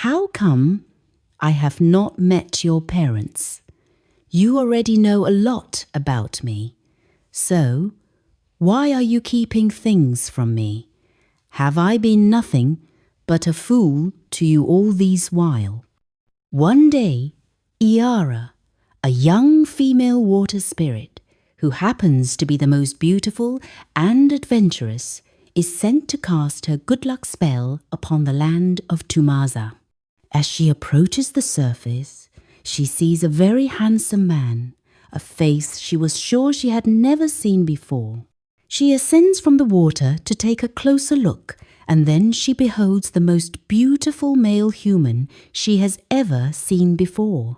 How come I have not met your parents? You already know a lot about me. So, why are you keeping things from me? Have I been nothing but a fool to you all these while?" One day, Iara, a young female water spirit who happens to be the most beautiful and adventurous, is sent to cast her good luck spell upon the land of Tumaza. As she approaches the surface, she sees a very handsome man, a face she was sure she had never seen before. She ascends from the water to take a closer look, and then she beholds the most beautiful male human she has ever seen before.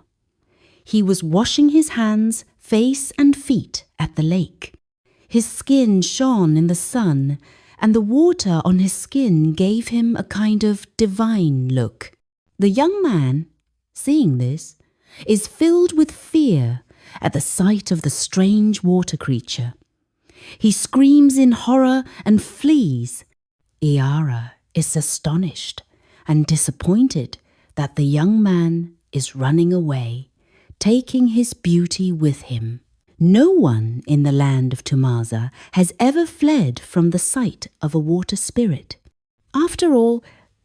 He was washing his hands, face and feet at the lake. His skin shone in the sun, and the water on his skin gave him a kind of divine look. The young man, seeing this, is filled with fear at the sight of the strange water creature. He screams in horror and flees. Iara is astonished and disappointed that the young man is running away, taking his beauty with him. No one in the land of Tumaza has ever fled from the sight of a water spirit. After all,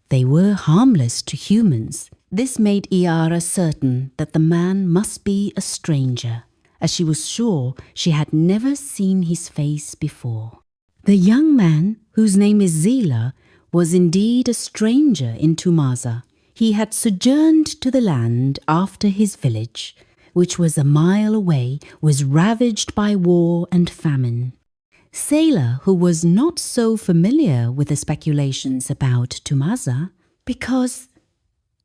they were harmless to humans. This made Iara certain that the man must be a stranger, as she was sure she had never seen his face before. The young man, whose name is Xela, was indeed a stranger in Tumaza. He had sojourned to the land after his village, which was a mile away, was ravaged by war and famine. Xela, who was not so familiar with the speculations about Tumaza, because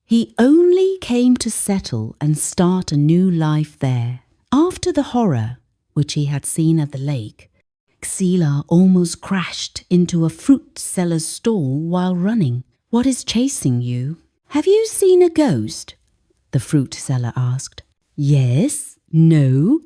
he only came to settle and start a new life there. After the horror which he had seen at the lake, Xela almost crashed into a fruit seller's stall while running. "What is chasing you? Have you seen a ghost?" the fruit seller asked. "Yes, no,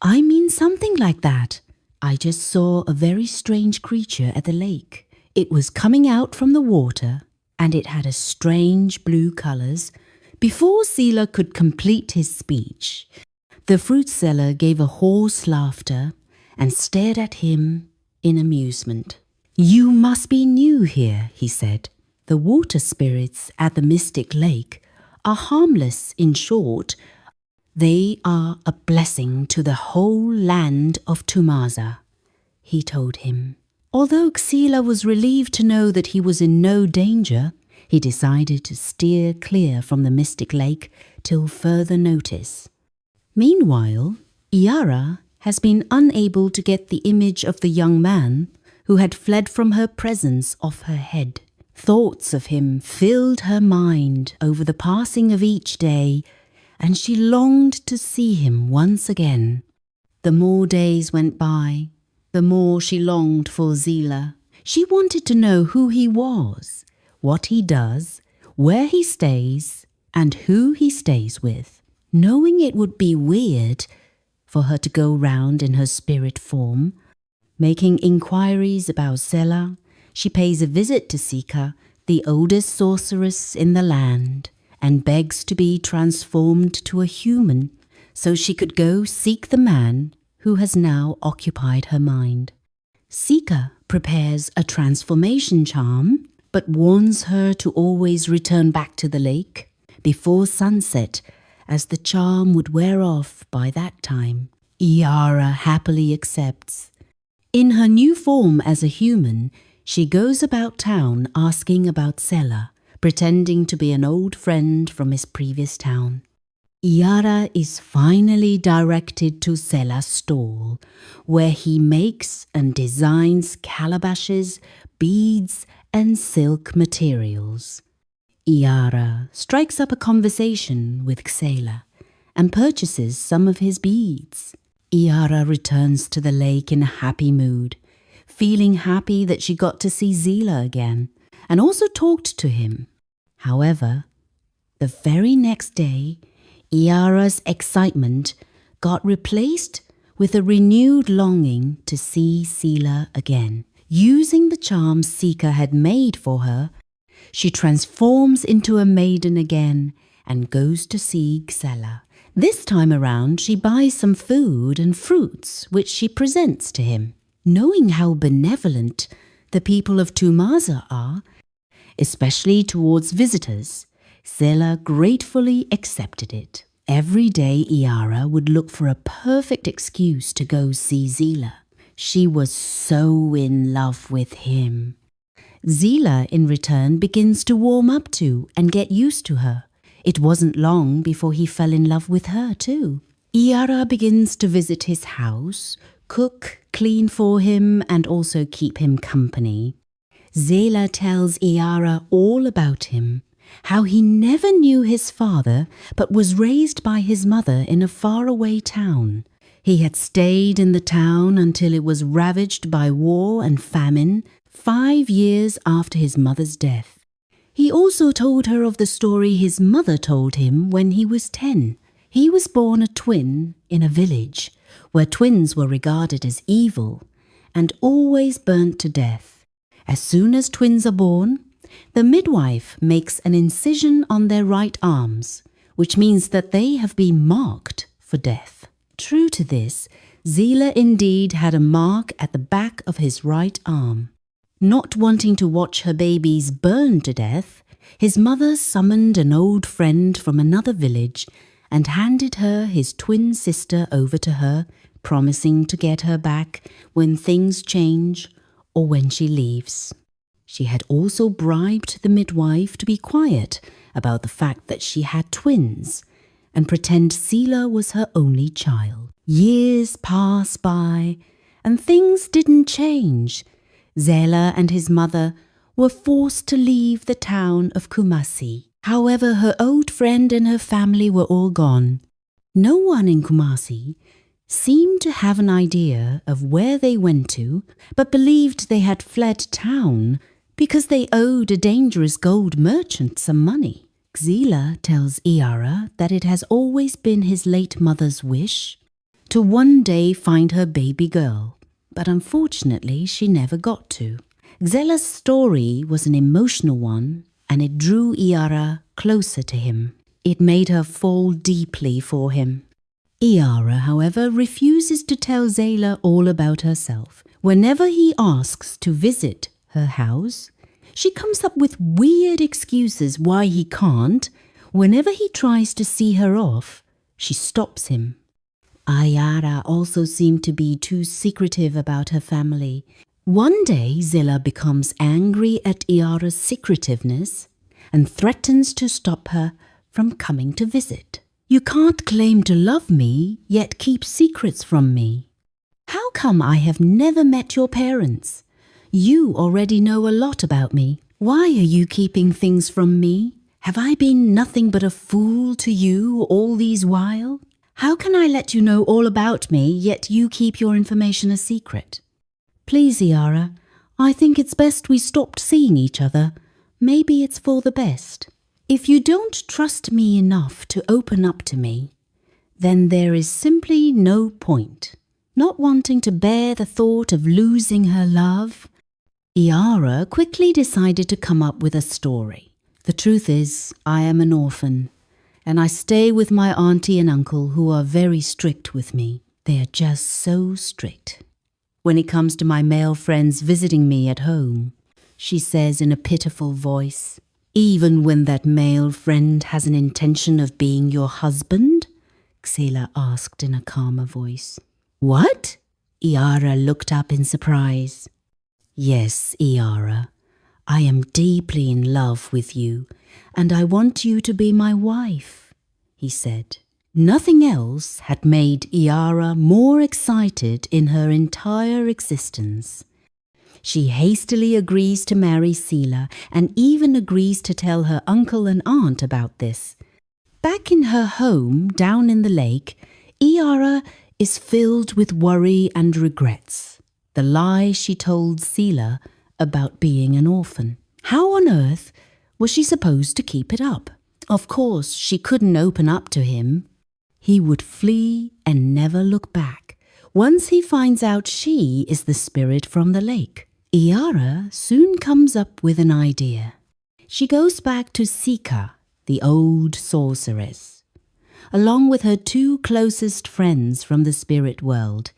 I mean something like that. I just saw a very strange creature at the lake. It was coming out from the water, and it had a strange blue colors." Before Xela could complete his speech, the fruit seller gave a hoarse laughter and stared at him in amusement. "You must be new here," he said. "The water spirits at the mystic lake are harmless. In short, they are a blessing to the whole land of Tumaza," he told him. Although Xela was relieved to know that he was in no danger, he decided to steer clear from the mystic lake till further notice. Meanwhile, Iara has been unable to get the image of the young man who had fled from her presence off her head. Thoughts of him filled her mind over the passing of each day, and she longed to see him once again. The more days went by, the more she longed for Xela. She wanted to know who he was, what he does, where he stays, and who he stays with. Knowing it would be weird for her to go round in her spirit form, making inquiries about Xela, she pays a visit to Sika, the oldest sorceress in the land, and begs to be transformed to a human so she could go seek the man who has now occupied her mind. Sika prepares a transformation charm, but warns her to always return back to the lake before sunset, as the charm would wear off by that time. Iara happily accepts. In her new form as a human, she goes about town asking about Xela, pretending to be an old friend from his previous town. Iara is finally directed to Xela's stall, where he makes and designs calabashes, beads, and silk materials. Iara strikes up a conversation with Xela and purchases some of his beads. Iara returns to the lake in a happy mood, feeling happy that she got to see Xela again and also talked to him. However, the very next day, Iara's excitement got replaced with a renewed longing to see Xela again. Using the charm Sika had made for her, She transforms into a maiden again and goes to see Xela. This time around, she buys some food and fruits, which she presents to him. Knowing how benevolent the people of Tumaza are, especially towards visitors, Xela gratefully accepted it. Every day, Iara would look for a perfect excuse to go see Xela. She was so in love with him. Xela, in return, begins to warm up to and get used to her. It wasn't long before he fell in love with her too. Iara begins to visit his house, cook, clean for him, and also keep him company. Xela tells Iara all about him, how he never knew his father but was raised by his mother in a faraway town. He had stayed in the town until it was ravaged by war and famine 5 years after his mother's death. He also told her of the story his mother told him when he was 10. He was born a twin in a village where twins were regarded as evil and always burnt to death. As soon as twins are born, the midwife makes an incision on their right arms, which means that they have been marked for death. True to this, Xela indeed had a mark at the back of his right arm. Not wanting to watch her babies burn to death, his mother summoned an old friend from another village and handed her his twin sister over to her, promising to get her back when things change or when she leaves. She had also bribed the midwife to be quiet about the fact that she had twins and pretend Xela was her only child. Years pass by and things didn't change. Xela and his mother were forced to leave the town of Kumasi. However, her old friend and her family were all gone. No one in Kumasi seemed to have an idea of where they went to, but believed they had fled town because they owed a dangerous gold merchant some money. Xela tells Iara that it has always been his late mother's wish to one day find her baby girl, but unfortunately she never got to. Xela's story was an emotional one, and it drew Iara closer to him. It made her fall deeply for him. Iara, however, refuses to tell Xela all about herself. Whenever he asks to visit her house, she comes up with weird excuses why he can't. Whenever he tries to see her off, she stops him. Iara also seemed to be too secretive about her family. One day, Xela becomes angry at Iara's secretiveness and threatens to stop her from coming to visit. You can't claim to love me, yet keep secrets from me. How come I have never met your parents? You already know a lot about me. Why are you keeping things from me? Have I been nothing but a fool to you all these while? How can I let you know all about me, yet you keep your information a secret? Please, Iara, I think it's best we stopped seeing each other. Maybe it's for the best. If you don't trust me enough to open up to me, then there is simply no point. Not wanting to bear the thought of losing her love, Iara quickly decided to come up with a story. The truth is, I am an orphan, and I stay with my auntie and uncle who are very strict with me. They are just so strict. When it comes to my male friends visiting me at home, she says in a pitiful voice, even when that male friend has an intention of being your husband? Xela asked in a calmer voice. What? Iara looked up in surprise. Yes, Iara, I am deeply in love with you, and I want you to be my wife, he said. Nothing else had made Iara more excited in her entire existence. She hastily agrees to marry Xela and even agrees to tell her uncle and aunt about this. Back in her home down in the lake, Iara is filled with worry and regrets. The lie she told Xela about being an orphan. How on earth was she supposed to keep it up? Of course, she couldn't open up to him. He would flee and never look back once he finds out she is the spirit from the lake. Iara soon comes up with an idea. She goes back to Sika, the old sorceress, along with her two closest friends from the spirit world,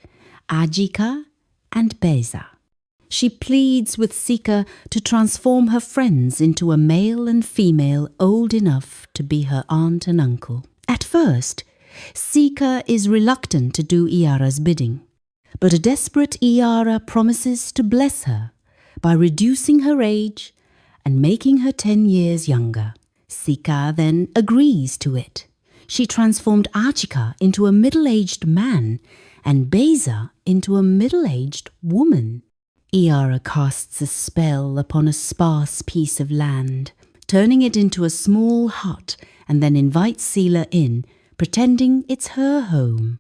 Ajika and Beza. She pleads with Sika to transform her friends into a male and female old enough to be her aunt and uncle. At first, Sika is reluctant to do Iara's bidding, but a desperate Iara promises to bless her by reducing her age and making her 10 years younger. Sika then agrees to it. She transformed Ajika into a middle-aged man and Beza into a middle-aged woman. Iara casts a spell upon a sparse piece of land, turning it into a small hut, and then invites Xela in, pretending it's her home.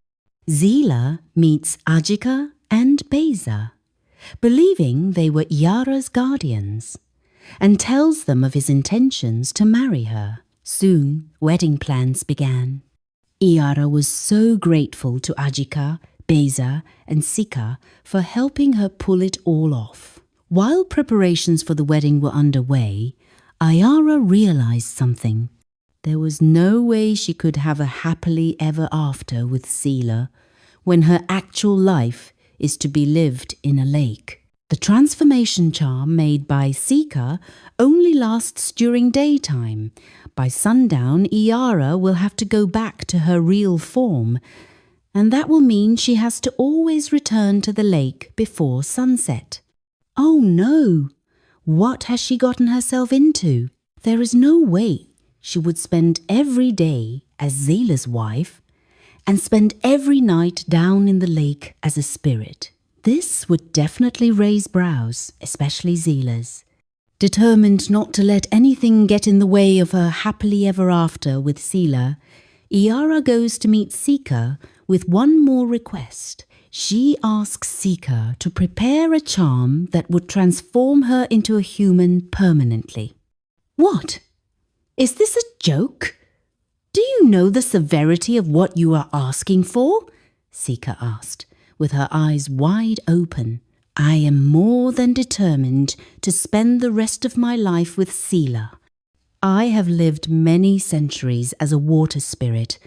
Xela meets Ajika and Beza, believing they were Iara's guardians, and tells them of his intentions to marry her. Soon, wedding plans began. Iara was so grateful to Ajika, Beza and Sika for helping her pull it all off. While preparations for the wedding were underway, Iara realized something. There was no way she could have a happily ever after with Xela when her actual life is to be lived in a lake. The transformation charm made by Sika only lasts during daytime. By sundown, Iara will have to go back to her real form, and that will mean she has to always return to the lake before sunset. Oh no! What has she gotten herself into? There is no way she would spend every day as Xela's wife and spend every night down in the lake as a spirit. This would definitely raise brows, especially Xela's. Determined not to let anything get in the way of her happily ever after with Xela, Iara goes to meet Sika with one more request. She asks Sika to prepare a charm that would transform her into a human permanently. What? Is this a joke? Do you know the severity of what you are asking for? Sika asked, with her eyes wide open. I am more than determined to spend the rest of my life with Xela. I have lived many centuries as a water spirit.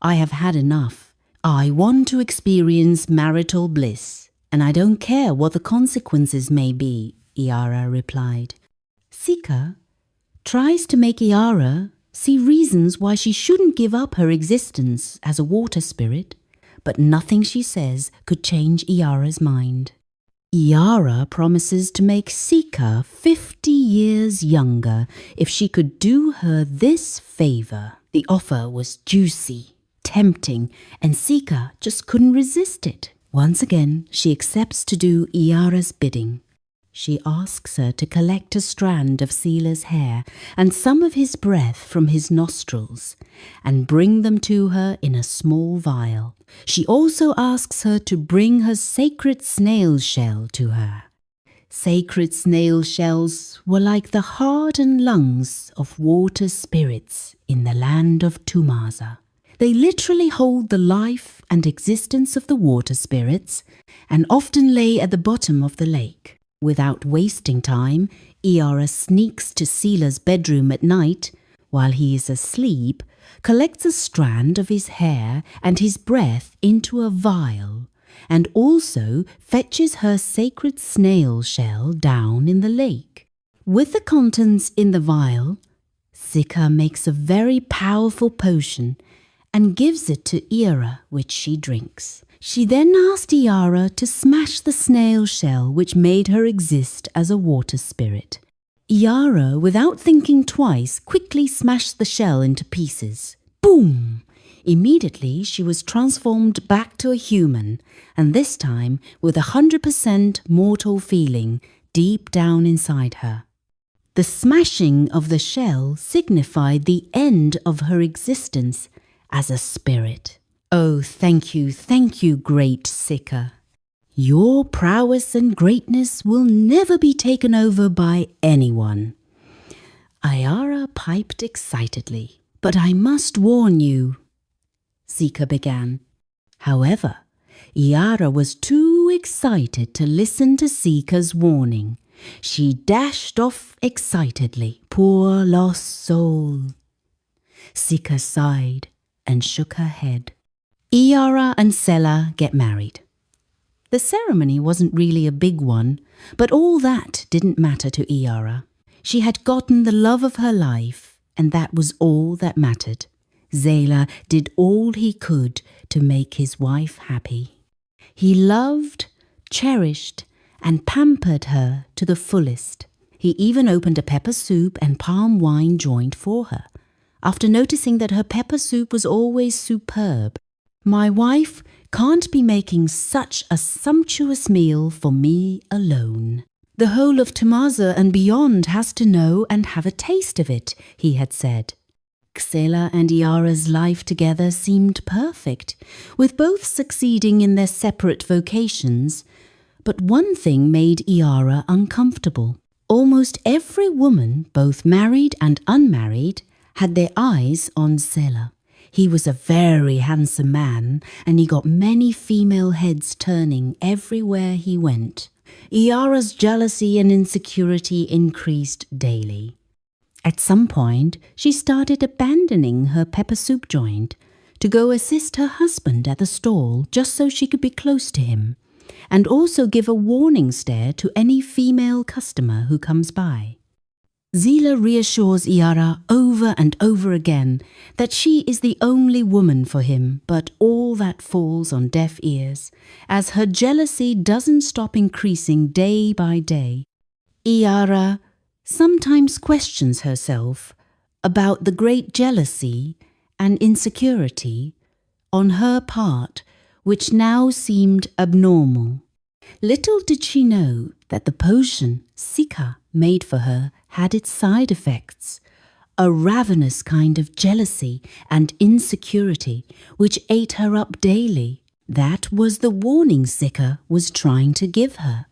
I have had enough. I want to experience marital bliss, and I don't care what the consequences may be, Iara replied. Sika tries to make Iara see reasons why she shouldn't give up her existence as a water spirit, but nothing she says could change Iara's mind. Iara promises to make Sika 50 years younger if she could do her this favor. The offer was juicy, tempting, and Sika just couldn't resist it. Once again, she accepts to do Iara's bidding. She asks her to collect a strand of Xela's hair and some of his breath from his nostrils and bring them to her in a small vial. She also asks her to bring her sacred snail shell to her. Sacred snail shells were like the heart and lungs of water spirits in the land of Tumaza. They literally hold the life and existence of the water spirits and often lay at the bottom of the lake. Without wasting time, Iara sneaks to Xela's bedroom at night while he is asleep, collects a strand of his hair and his breath into a vial, and also fetches her sacred snail shell down in the lake. With the contents in the vial, Sika makes a very powerful potion and gives it to Iara, which she drinks. She then asked Iara to smash the snail shell which made her exist as a water spirit. Iara, without thinking twice, quickly smashed the shell into pieces. Boom! Immediately she was transformed back to a human, and this time with 100% mortal feeling deep down inside her. The smashing of the shell signified the end of her existence as a spirit. Oh, thank you, great Sika. Your prowess and greatness will never be taken over by anyone. Iara piped excitedly. But I must warn you, Sika began. However, Iara was too excited to listen to Sika's warning. She dashed off excitedly. Poor lost soul. Sika sighed and shook her head. Iara and Xela get married. The ceremony wasn't really a big one, but all that didn't matter to Iara. She had gotten the love of her life, and that was all that mattered. Xela did all he could to make his wife happy. He loved, cherished, and pampered her to the fullest. He even opened a pepper soup and palm wine joint for her, after noticing that her pepper soup was always superb. My wife can't be making such a sumptuous meal for me alone. The whole of Tumaza and beyond has to know and have a taste of it, he had said. Xela and Iara's life together seemed perfect, with both succeeding in their separate vocations. But one thing made Iara uncomfortable. Almost every woman, both married and unmarried, had their eyes on Xela. He was a very handsome man, and he got many female heads turning everywhere he went. Iara's jealousy and insecurity increased daily. At some point, she started abandoning her pepper soup joint to go assist her husband at the stall just so she could be close to him, and also give a warning stare to any female customer who comes by. Xela reassures Iara over and over again that she is the only woman for him, but all that falls on deaf ears, as her jealousy doesn't stop increasing day by day. Iara sometimes questions herself about the great jealousy and insecurity on her part, which now seemed abnormal. Little did she know that the potion Sika made for her had its side effects, a ravenous kind of jealousy and insecurity which ate her up daily. That was the warning Sika was trying to give her.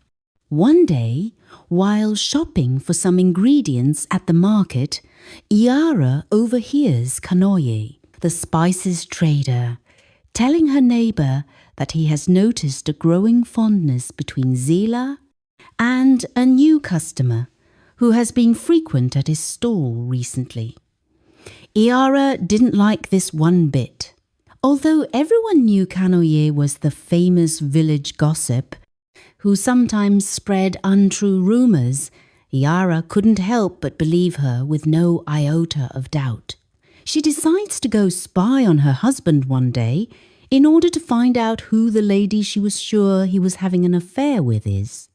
One day, while shopping for some ingredients at the market, Iara overhears Kanoye, the spices trader, telling her neighbour that he has noticed a growing fondness between Xela and a new customer who has been frequent at his stall recently. Iara didn't like this one bit. Although everyone knew Kanoye was the famous village gossip who sometimes spread untrue rumours, Iara couldn't help but believe her with no iota of doubt. She decides to go spy on her husband one day in order to find out who the lady she was sure he was having an affair with is.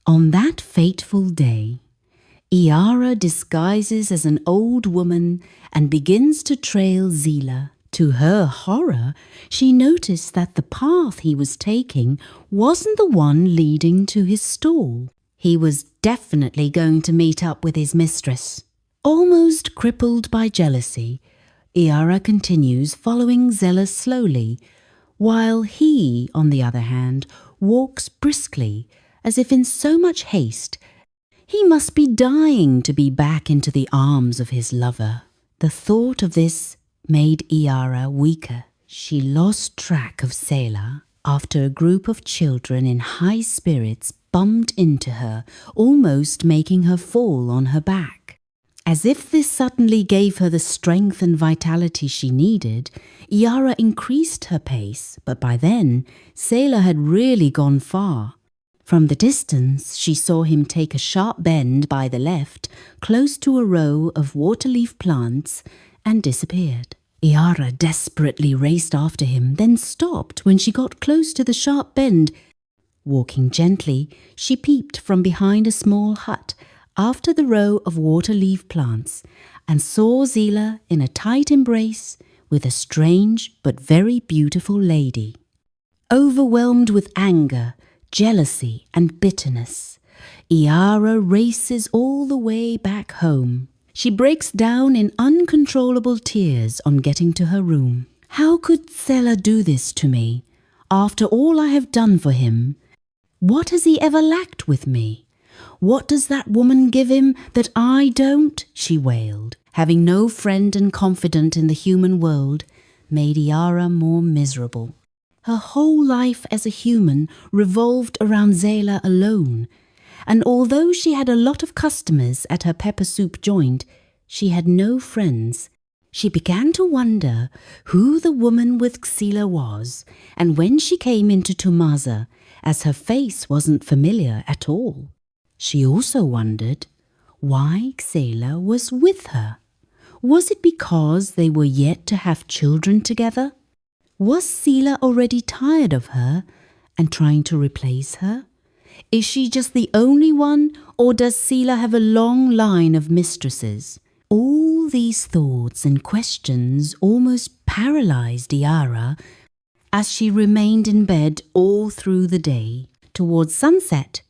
On that fateful day, Iara disguises as an old woman and begins to trail Xela. To her horror, she noticed that the path he was taking wasn't the one leading to his stall. He was definitely going to meet up with his mistress. Almost crippled by jealousy, Iara continues following Xela slowly, while he, on the other hand, walks briskly, as if in so much haste. He must be dying to be back into the arms of his lover. The thought of this made Iara weaker. She lost track of Xela after a group of children in high spirits bumped into her, almost making her fall on her back. As if this suddenly gave her the strength and vitality she needed, Iara increased her pace, but by then, Xela had really gone far. From the distance, she saw him take a sharp bend by the left, close to a row of water-leaf plants, and disappeared. Iara desperately raced after him, then stopped when she got close to the sharp bend. Walking gently, she peeped from behind a small hut after the row of water-leaf plants and saw Xela in a tight embrace with a strange but very beautiful lady. Overwhelmed with anger, jealousy and bitterness, Iara races all the way back home. She breaks down in uncontrollable tears on getting to her room. How could Xela do this to me? After all I have done for him, what has he ever lacked with me? What does that woman give him that I don't? She wailed. Having no friend and confidant in the human world made Iara more miserable. Her whole life as a human revolved around Xela alone, and although she had a lot of customers at her pepper soup joint, she had no friends. She began to wonder who the woman with Xela was, and when she came into Tumaza, as her face wasn't familiar at all. She also wondered why Xela was with her. Was it because they were yet to have children together? Was Xela already tired of her and trying to replace her? Is she just the only one, or does Xela have a long line of mistresses? All these thoughts and questions almost paralyzed Iara as she remained in bed all through the day. Towards sunset,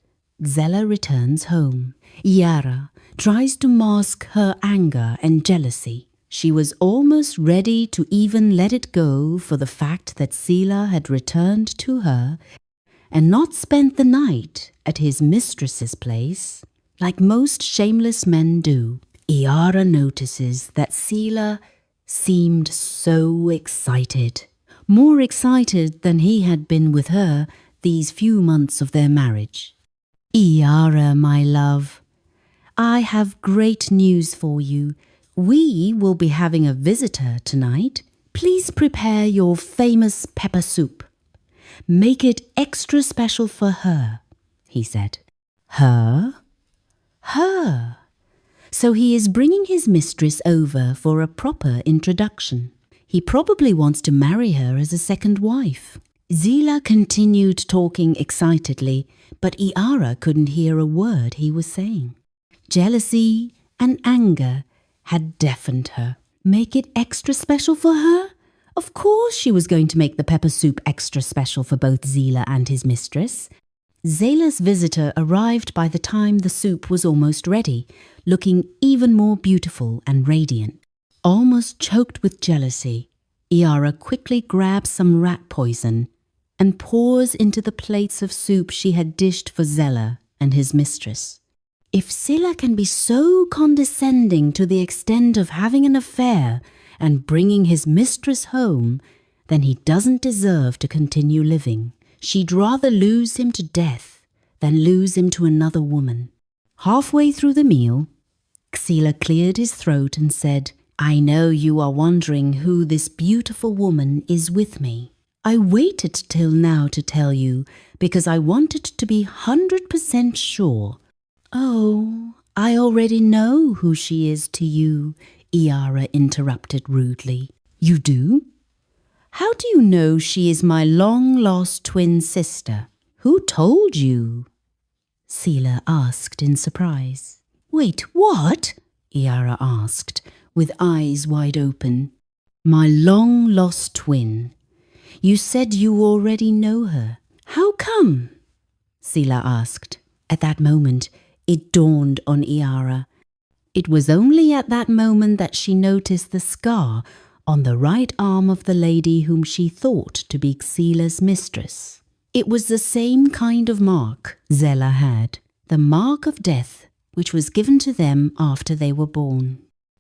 Xela returns home. Iara tries to mask her anger and jealousy. She was almost ready to even let it go for the fact that Xela had returned to her and not spent the night at his mistress's place, like most shameless men do. Iara notices that Xela seemed so excited, more excited than he had been with her these few months of their marriage. Iara, my love, I have great news for you. We will be having a visitor tonight. Please prepare your famous pepper soup. Make it extra special for her, he said. Her? Her. So he is bringing his mistress over for a proper introduction. He probably wants to marry her as a second wife. Xela continued talking excitedly, but Iara couldn't hear a word he was saying. Jealousy and anger had deafened her. Make it extra special for her? Of course she was going to make the pepper soup extra special for both Xela and his mistress. Xela's visitor arrived by the time the soup was almost ready, looking even more beautiful and radiant. Almost choked with jealousy, Iara quickly grabs some rat poison and pours into the plates of soup she had dished for Xela and his mistress. If Xela can be so condescending to the extent of having an affair and bringing his mistress home, then he doesn't deserve to continue living. She'd rather lose him to death than lose him to another woman. Halfway through the meal, Xela cleared his throat and said, I know you are wondering who this beautiful woman is with me. I waited till now to tell you because I wanted to be 100% sure. Oh, I already know who she is to you, Iara interrupted rudely. You do? How do you know she is my long-lost twin sister? Who told you? Xela asked in surprise. Wait, what? Iara asked, with eyes wide open. My long-lost twin. You said you already know her. How come? Xela asked. At that moment, it dawned on Iara. It was only at that moment that she noticed the scar on the right arm of the lady whom she thought to be Xela's mistress. It was the same kind of mark Xela had, the mark of death which was given to them after they were born.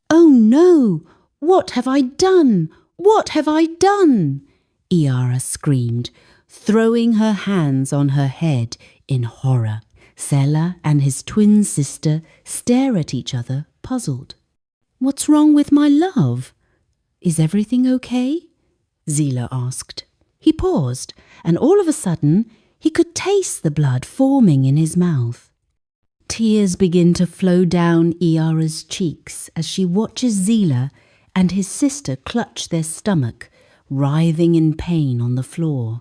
Oh no! What have I done? What have I done? Iara screamed, throwing her hands on her head in horror. Xela and his twin sister stare at each other, puzzled. What's wrong with my love? Is everything okay? Xela asked. He paused, and all of a sudden he could taste the blood forming in his mouth. Tears begin to flow down Iara's cheeks as she watches Xela and his sister clutch their stomach, writhing in pain on the floor.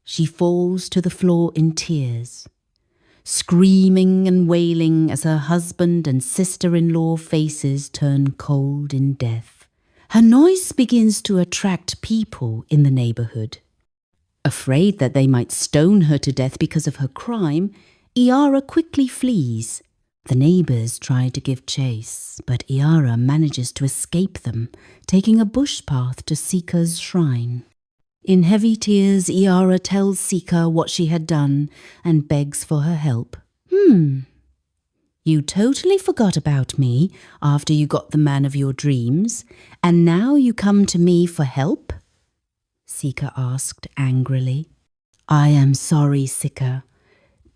She falls to the floor in tears, screaming and wailing as her husband and sister-in-law faces turn cold in death. Her noise begins to attract people in the neighborhood. Afraid that they might stone her to death because of her crime, Iara quickly flees. The neighbors try to give chase, but Iara manages to escape them, taking a bush path to Sika's shrine. In heavy tears, Iara tells Sika what she had done and begs for her help. You totally forgot about me after you got the man of your dreams, and now you come to me for help? Sika asked angrily. I am sorry, Sika.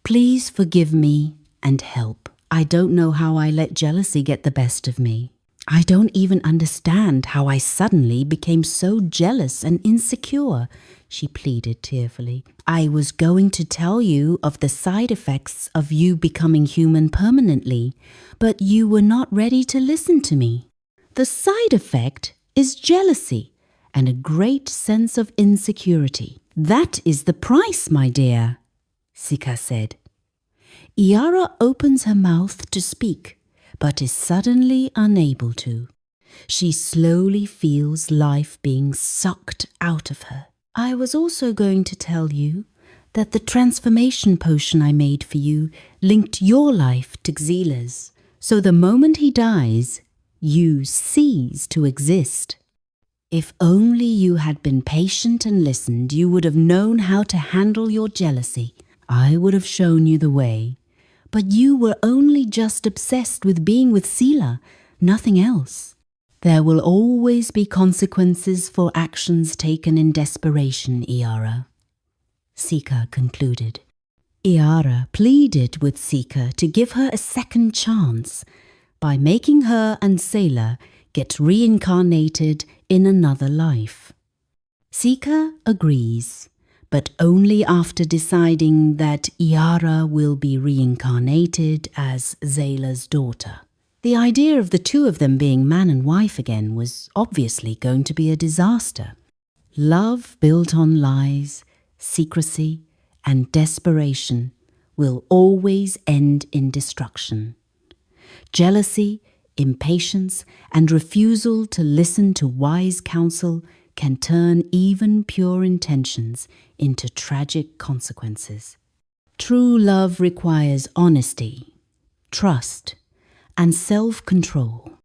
Please forgive me and help. I don't know how I let jealousy get the best of me. I don't even understand how I suddenly became so jealous and insecure, she pleaded tearfully. I was going to tell you of the side effects of you becoming human permanently, but you were not ready to listen to me. The side effect is jealousy and a great sense of insecurity. That is the price, my dear, Sika said. Iara opens her mouth to speak, but is suddenly unable to. She slowly feels life being sucked out of her. I was also going to tell you that the transformation potion I made for you linked your life to Xela's, so the moment he dies, you cease to exist. If only you had been patient and listened, you would have known how to handle your jealousy. I would have shown you the way. But you were only just obsessed with being with Xela, nothing else. There will always be consequences for actions taken in desperation, Iara, Sika concluded. Iara pleaded with Sika to give her a second chance by making her and Xela get reincarnated in another life. Sika agrees, but only after deciding that Iara will be reincarnated as Xela's daughter. The idea of the two of them being man and wife again was obviously going to be a disaster. Love built on lies, secrecy, and desperation will always end in destruction. Jealousy, impatience, and refusal to listen to wise counsel can turn even pure intentions into tragic consequences. True love requires honesty, trust, and self-control.